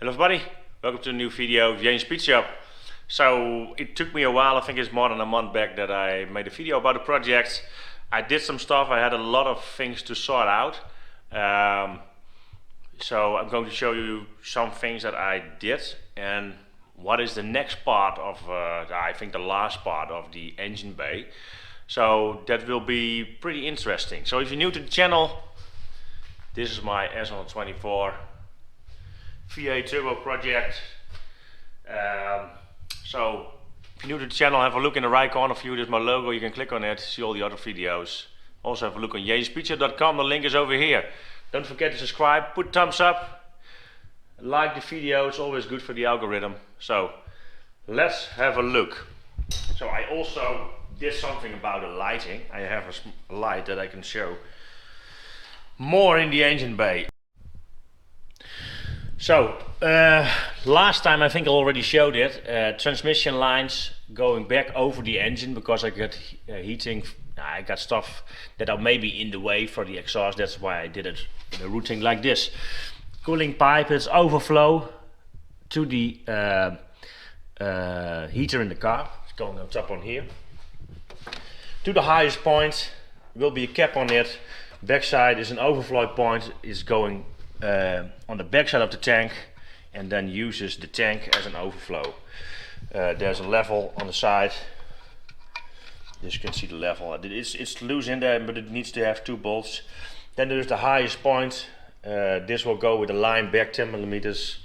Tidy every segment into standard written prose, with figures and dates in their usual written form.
Hello everybody, welcome to a new video of Jane's Speed Shop. So it took me a while, I think it's more than a month back that I made a video about the project. I did some stuff, I had a lot of things to sort out. So I'm going to show you some things that I did and what is the next part of, I think the last part of the engine bay. So that will be pretty interesting. So if you're new to the channel, this is my S124 V8 turbo project. So if you're new to the channel, have a look in the right corner view. There's my logo, you can click on it, see all the other videos. Also have a look on janespeedshop.com, the link is over here. Don't forget to subscribe, put thumbs up, like the video, it's always good for the algorithm. So let's have a look. So I also did something about the lighting. I have a light that I can show more in the engine bay. So last time I think I already showed it, transmission lines going back over the engine because I got heating, I got stuff that are maybe in the way for the exhaust. That's why I did it in a routing like this. Cooling pipe, it's overflow to the heater in the car. It's going on top on here. To the highest point will be a cap on it. Backside is an overflow point, is going on the backside of the tank and then uses the tank as an overflow. There's a level on the side. As you can see the level. It's loose in there, but it needs to have 2 bolts. Then there's the highest point. This will go with a line back 10 millimeters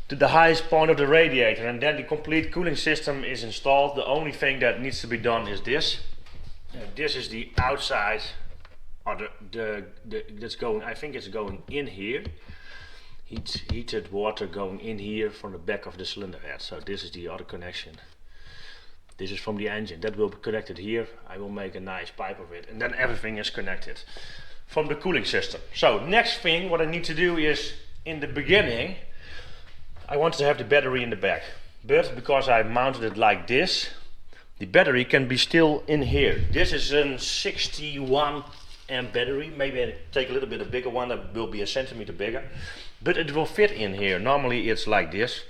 to the highest point of the radiator, and then the complete cooling system is installed. The only thing that needs to be done is this. This is the outside. Or that's going, I think it's going in here. Heated water going in here from the back of the cylinder head. So this is the other connection. This is from the engine. That will be connected here. I will make a nice pipe of it. And then everything is connected from the cooling system. So next thing what I need to do is, in the beginning, I want to have the battery in the back. But because I mounted it like this, the battery can be still in here. This is a 61 amp battery. Maybe I take a little bit of bigger one that will be a centimeter bigger, but it will fit in here. Normally it's like this.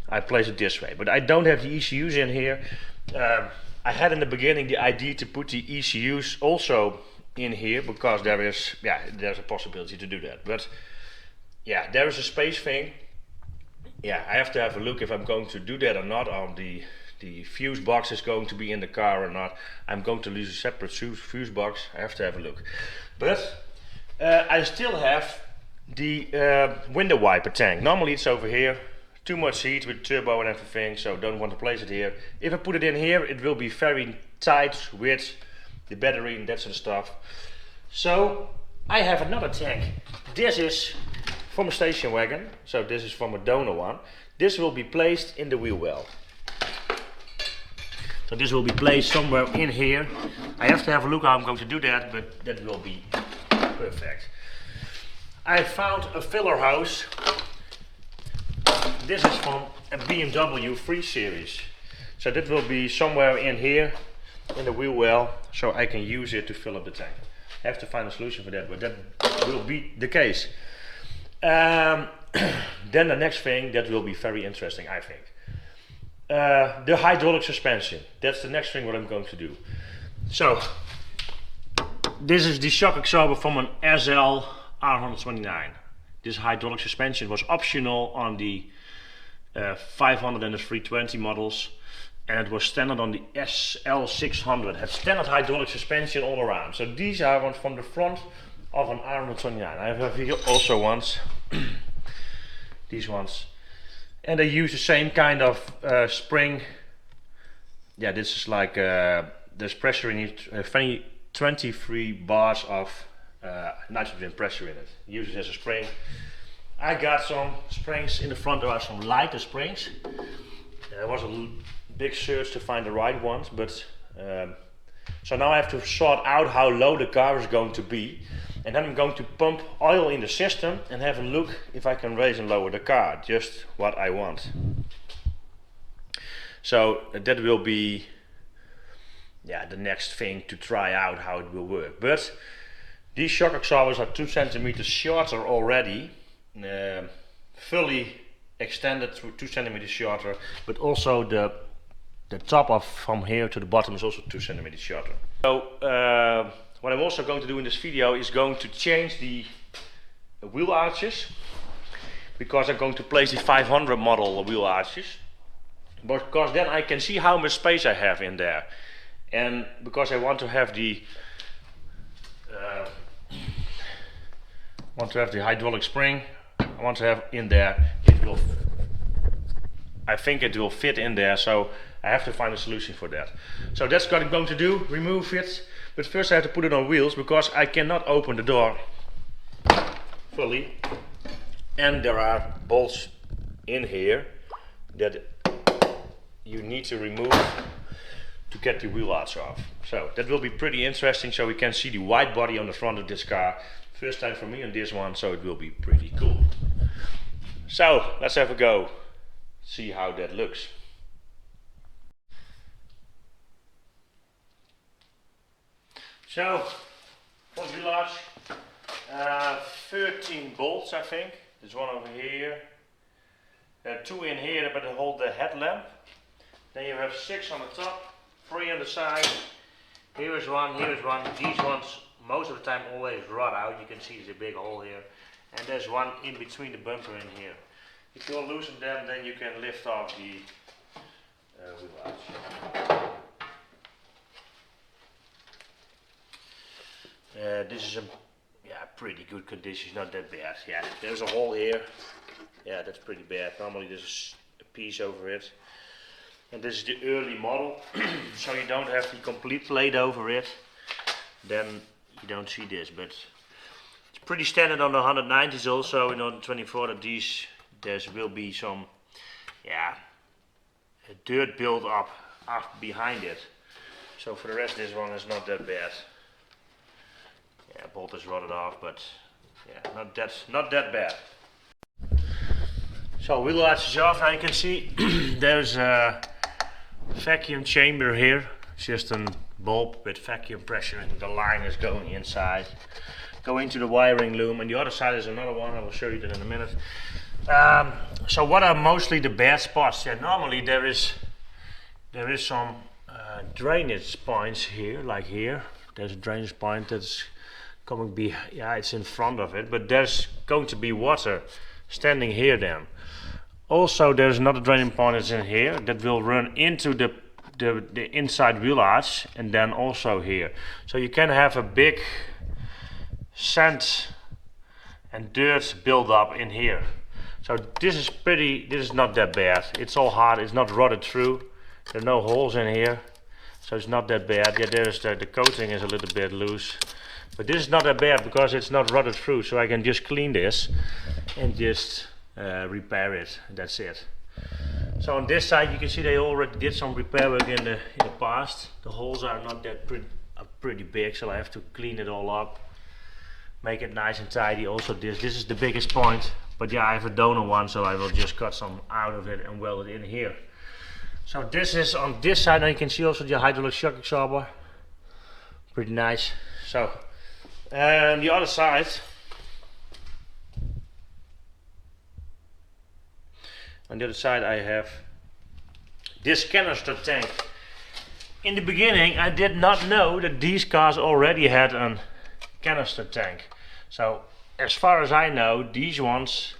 I place it this way, but I don't have the ECUs in here. I had in the beginning the idea to put the ECUs also in here because there's a possibility to do that, but yeah, there is a space thing. Yeah, I have to have a look if I'm going to do that or not. On the fuse box is going to be in the car or not. I'm going to use a separate fuse box. I have to have a look. But I still have the window wiper tank. Normally it's over here. Too much heat with turbo and everything, so don't want to place it here. If I put it in here, it will be very tight with the battery and that sort of stuff. So I have another tank. This is from a station wagon. So this is from a donor one. This will be placed in the wheel well. So this will be placed somewhere in here. I have to have a look how I'm going to do that, but that will be perfect. I found a filler hose. This is from a BMW 3 Series. So that will be somewhere in here, in the wheel well, so I can use it to fill up the tank. I have to find a solution for that, but that will be the case. Then the next thing that will be very interesting, I think. The hydraulic suspension. That's the next thing what I'm going to do. So this is the shock absorber from an SL R129. This hydraulic suspension was optional on the 500 and the 320 models, and it was standard on the SL600. Had standard hydraulic suspension all around. So these are ones from the front of an R129. I have here also ones. These ones. And they use the same kind of spring. Yeah, this is like there's pressure in it. 23 bars of nitrogen pressure in it. Use it as a spring. I got some springs in the front. There are some lighter springs. There was a big search to find the right ones, but so now I have to sort out how low the car is going to be. And then I'm going to pump oil in the system and have a look if I can raise and lower the car, just what I want. So that will be the next thing to try out how it will work. But these shock absorbers are 2 centimeters shorter already, fully extended through 2 centimeters shorter, but also the top of from here to the bottom is also 2 centimeters shorter. So what I'm also going to do in this video is going to change the wheel arches, because I'm going to place the 500 model wheel arches, because then I can see how much space I have in there, and because I want to have the hydraulic spring, I want to have in there, I think it will fit in there, so I have to find a solution for that. So that's what I'm going to do, remove it, but first I have to put it on wheels, because I cannot open the door fully, and there are bolts in here that you need to remove to get the wheel arch off. So that will be pretty interesting, so we can see the wide body on the front of this car. First time for me on this one, so it will be pretty cool. So let's have a go, see how that looks. So for wheel arch, 13 bolts I think. There's one over here. There are 2 in here that hold the headlamp. Then you have 6 on the top, 3 on the side. Here is one, here is one. These ones most of the time always rot out. You can see there's a big hole here. And there's one in between the bumper in here. If you loosen them, then you can lift off the wheel arch. This is a pretty good condition, not that bad. Yeah, there's a hole here. Yeah, that's pretty bad. Normally there's a piece over it. And this is the early model, so you don't have the complete plate over it. Then you don't see this, but it's pretty standard on the 190s also, in the 124 that there will be some dirt build up behind it. So for the rest, this one is not that bad. Yeah, bolt is rotted off, but yeah, not that bad. So wheel arch is off. Now you can see there's a vacuum chamber here. It's just a bulb with vacuum pressure, and the line is going inside, going to the wiring loom. And the other side is another one. I will show you that in a minute. So what are mostly the bad spots? Yeah, normally there is some drainage points here, like here. There's a drainage point that's coming it's in front of it, but there's going to be water standing here then. Also there's another draining point that's in here that will run into the inside wheel arch, and then also here. So you can have a big sand and dirt build up in here. So this is not that bad. It's all hard, it's not rotted through. There are no holes in here, so it's not that bad. Yeah, there's the coating is a little bit loose. But this is not that bad because it's not rotted through, so I can just clean this and just repair it. That's it. So on this side you can see they already did some repair work in the past. The holes are not that pretty big, so I have to clean it all up, make it nice and tidy. Also this is the biggest point, but yeah, I have a donor one, so I will just cut some out of it and weld it in here. So this is on this side, and you can see also the hydraulic shock absorber. Pretty nice. So the other side, on the other side I have this canister tank. In the beginning I did not know that these cars already had a canister tank. So as far as I know, these ones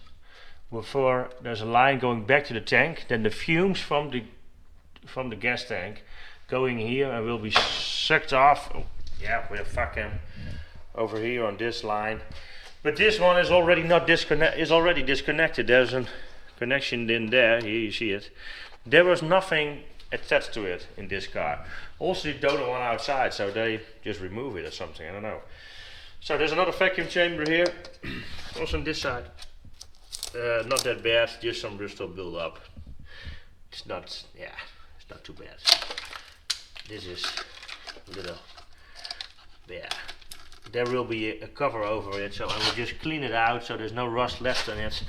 were for, there's a line going back to the tank, then the fumes from the gas tank going here and will be sucked off. Oh, yeah, with a fucking over here on this line. But this one is already disconnected. There's a connection in there. Here you see it. There was nothing attached to it in this car. Also the donor one outside, so they just remove it or something, I don't know. So there's another vacuum chamber here. Also on this side. Not that bad, just some rust build up. It's not too bad. This is a little, there will be a cover over it, so I will just clean it out so there's no rust left on it.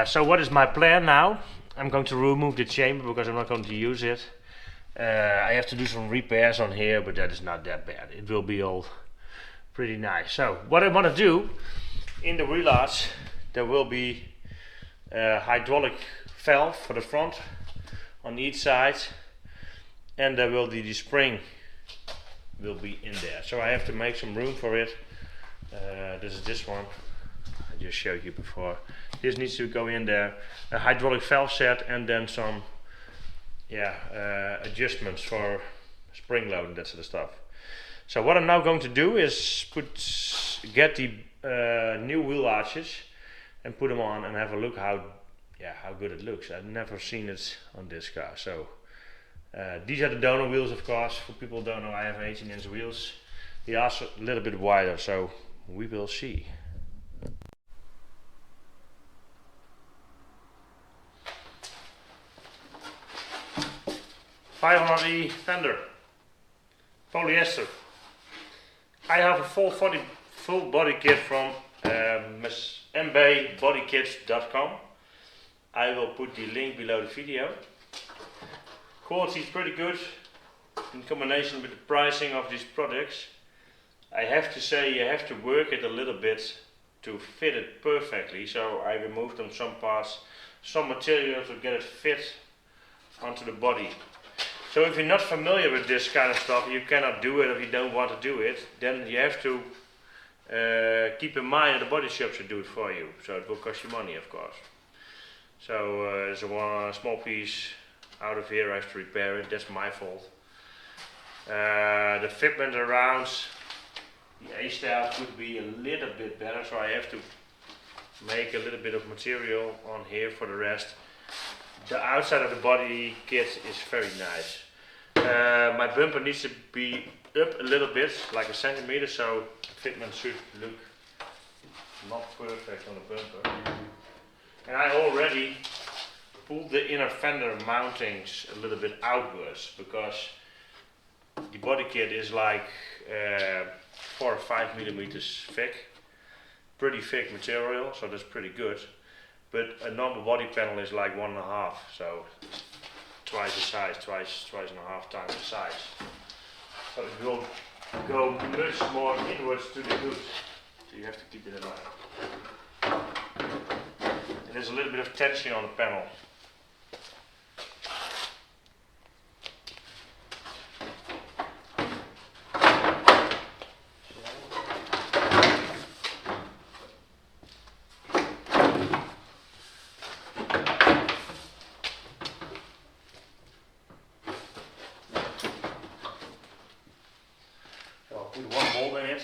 So what is my plan now? I'm going to remove the chamber because I'm not going to use it. I have to do some repairs on here, but that is not that bad. It will be all pretty nice. So what I want to do in the wheel arch, there will be hydraulic valve for the front on each side, and there will be the spring will be in there. So I have to make some room for it. This is this one I just showed you before. This needs to go in there. A hydraulic valve set, and then some adjustments for spring load and that sort of stuff. So what I'm now going to do is get the new wheel arches and put them on and have a look how good it looks. I've never seen it on this car. So these are the donor wheels, of course. For people who don't know, I have 18-inch wheels. They are a little bit wider, so we will see. 500E fender, polyester. I have a full body kit from mbodykits.com. I will put the link below the video. Quality is pretty good in combination with the pricing of these products. I have to say, you have to work it a little bit to fit it perfectly. So I removed on some parts some material to get it fit onto the body. So if you're not familiar with this kind of stuff, you cannot do it, if you don't want to do it, then you have to keep in mind that the body shop should do it for you. So it will cost you money, of course. So there's one small piece out of here, I have to repair it, that's my fault. The fitment around the A-style could be a little bit better, so I have to make a little bit of material on here for the rest. The outside of the body kit is very nice. My bumper needs to be up a little bit, like a centimeter, so the fitment should look not perfect on the bumper. And I already pulled the inner fender mountings a little bit outwards, because the body kit is like 4 or 5 millimeters thick. Pretty thick material, so that's pretty good. But a normal body panel is like 1.5, so twice the size, twice and a half times the size. So it will go much more inwards to the hood. So you have to keep it in mind. And there's a little bit of tension on the panel. Put one bolt in it.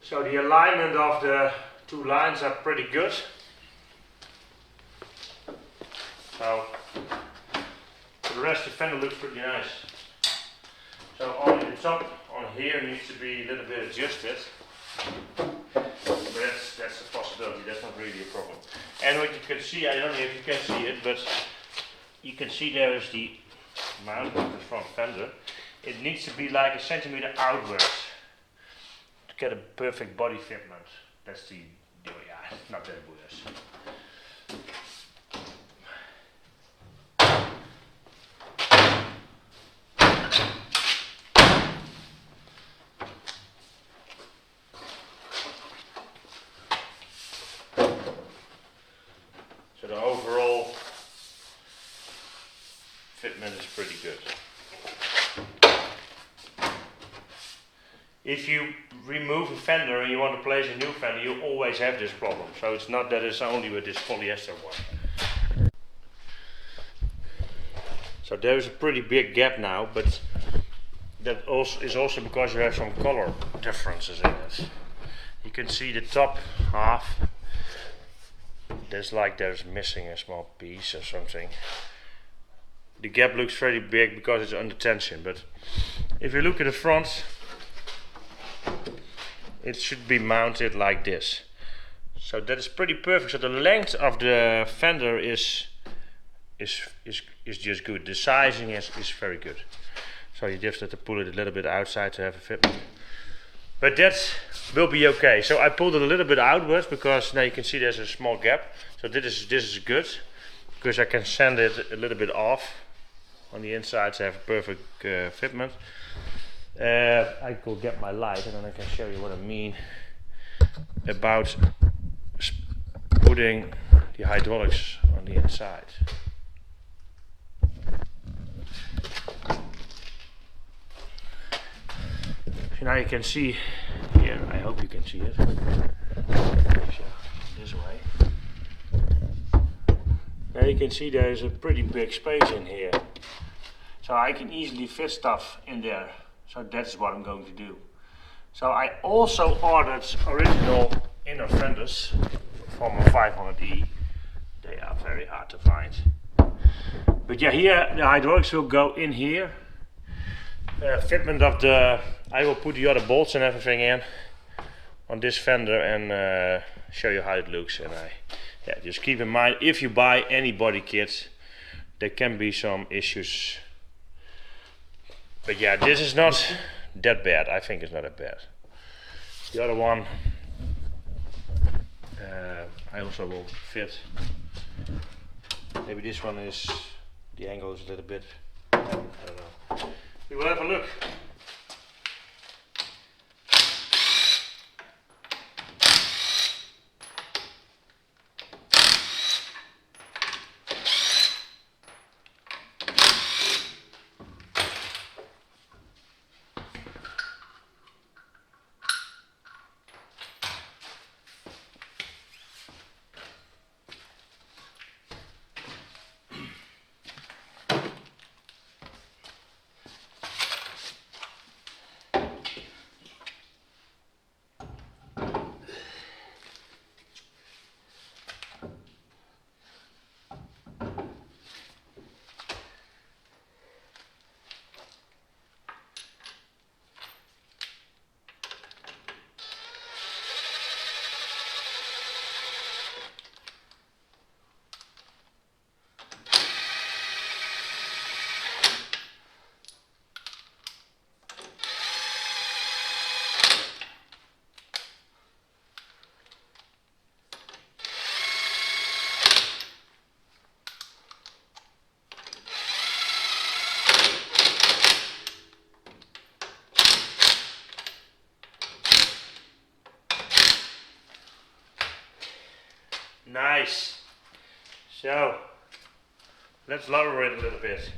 So the alignment of the two lines are pretty good. So for the rest the fender looks pretty nice. So only the top on here needs to be a little bit adjusted. But that's a possibility, that's not really a problem. And what you can see, I don't know if you can see it, but you can see there is the mount of the front fender. It needs to be like a centimeter outwards. Get a perfect body fitment. That's the not that good. So the overall fitment is pretty good. If you remove a fender and you want to place a new fender, you always have this problem. So it's not that it's only with this polyester one. So there is a pretty big gap now, but that is also because you have some color differences in it. You can see the top half. There's missing a small piece or something. The gap looks very big because it's under tension, but if you look at the front, it should be mounted like this. So that is pretty perfect. So the length of the fender is just good. The sizing is very good. So you just have to pull it a little bit outside to have a fit. But that will be okay. So I pulled it a little bit outwards because now you can see there's a small gap. So this is good because I can sand it a little bit off on the inside to have a perfect fitment. I could get my light and then I can show you what I mean about putting the hydraulics on the inside. So now you can see here, I hope you can see it. This way. Now you can see there is a pretty big space in here. So I can easily fit stuff in there. So that's what I'm going to do. So I also ordered original inner fenders from a 500E. They are very hard to find. But yeah, here the hydraulics will go in here. Fitment of the, I will put the other bolts and everything in on this fender and show you how it looks. And yeah, just keep in mind, if you buy any body kit, there can be some issues. But yeah, this is not that bad. I think it's not that bad. The other one, I also will fit. Maybe this one is, the angle is a little bit, I don't know. We will have a look. Nice. So let's lower it a little bit.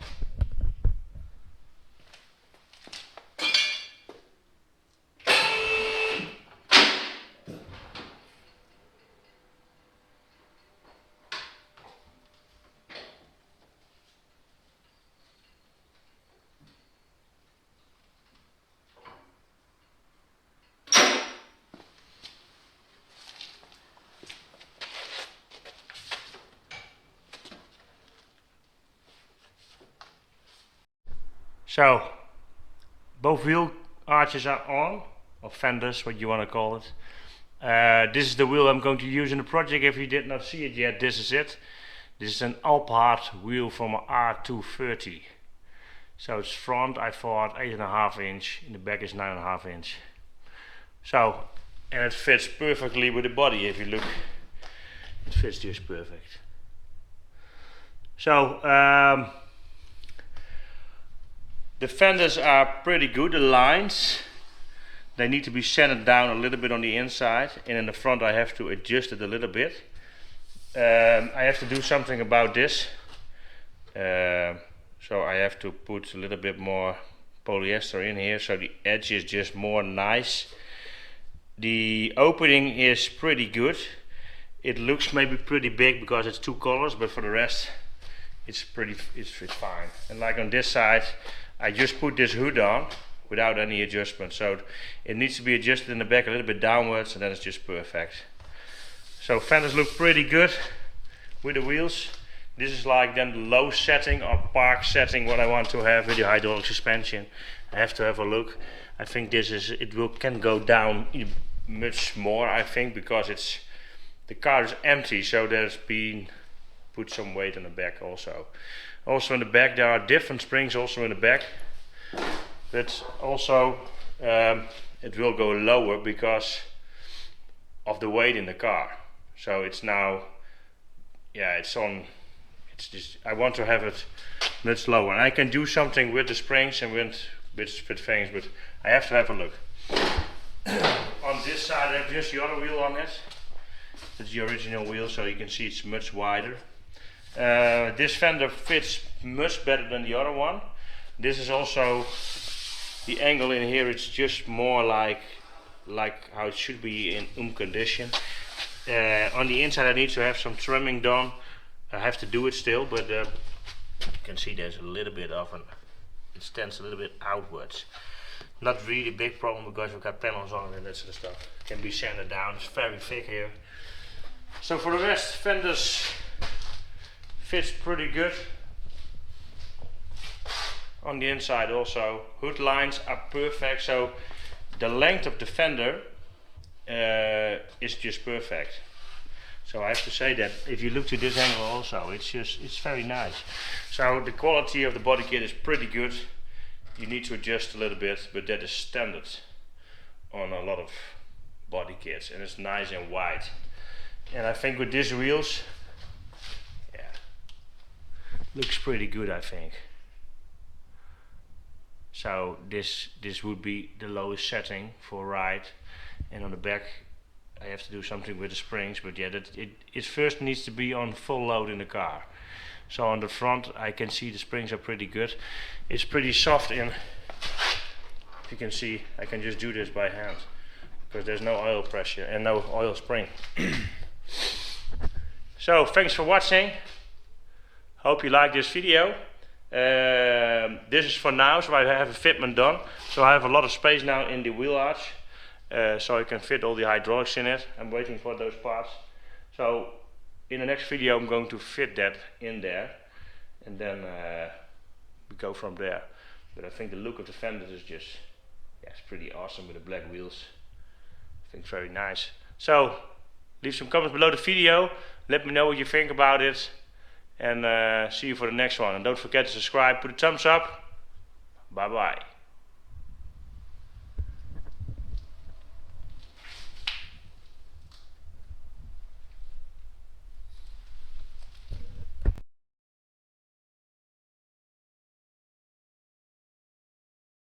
So both wheel arches are on, or fenders, what you want to call it. This is the wheel I'm going to use in the project. If you did not see it yet, this is it. This is an Alphard wheel from an R230. So it's front, I thought 8.5 inch, in the back is 9.5 inch. So, and it fits perfectly with the body. If you look, it fits just perfect. So the fenders are pretty good. The lines, they need to be sanded down a little bit on the inside, and in the front I have to adjust it a little bit. I have to do something about this. So I have to put a little bit more polyester in here so the edge is just more nice. The opening is pretty good. It looks maybe pretty big because it's two colors, but for the rest it's fine. And like on this side, I just put this hood on without any adjustment, so it needs to be adjusted in the back a little bit downwards, and then it's just perfect. So fenders look pretty good with the wheels. This is like then the low setting or park setting what I want to have with the hydraulic suspension. I have to have a look. I think this is, can go down much more, I think, because the car is empty, so there's been put some weight on the back also. Also in the back there are different springs also in the back, but also it will go lower because of the weight in the car. So it's now, yeah, it's just, I want to have it much lower, and I can do something with the springs and with things, but I have to have a look. On this side I have just the other wheel on it. It's the original wheel, so you can see it's much wider. This fender fits much better than the other one. This is also the angle in here, it's just more like how it should be in condition. On the inside I need to have some trimming done. I have to do it still, but you can see there's a little bit of it stands a little bit outwards. Not really big problem because we've got panels on it and that sort of stuff. It can be sanded down, it's very thick here. So for the rest, fenders fits pretty good. On the inside also, hood lines are perfect, so the length of the fender is just perfect. So I have to say that if you look to this angle also, it's very nice. So the quality of the body kit is pretty good. You need to adjust a little bit, but that is standard on a lot of body kits, and it's nice and wide. And I think with these wheels, yeah, looks pretty good, I think. So this would be the lowest setting for ride, and on the back I have to do something with the springs, but yeah, it first needs to be on full load in the car. So on the front I can see the springs are pretty good. It's pretty soft in, if you can see, I can just do this by hand because there's no oil pressure and no oil spring. So thanks for watching, hope you like this video. This is for now, so I have a fitment done, so I have a lot of space now in the wheel arch, so I can fit all the hydraulics in it. I'm waiting for those parts, so in the next video I'm going to fit that in there, and then we go from there. But I think the look of the fenders is just, yeah, it's pretty awesome with the black wheels. I think it's very nice. So leave some comments below the video, let me know what you think about it, and see you for the next one. And don't forget to subscribe, put a thumbs up. Bye bye.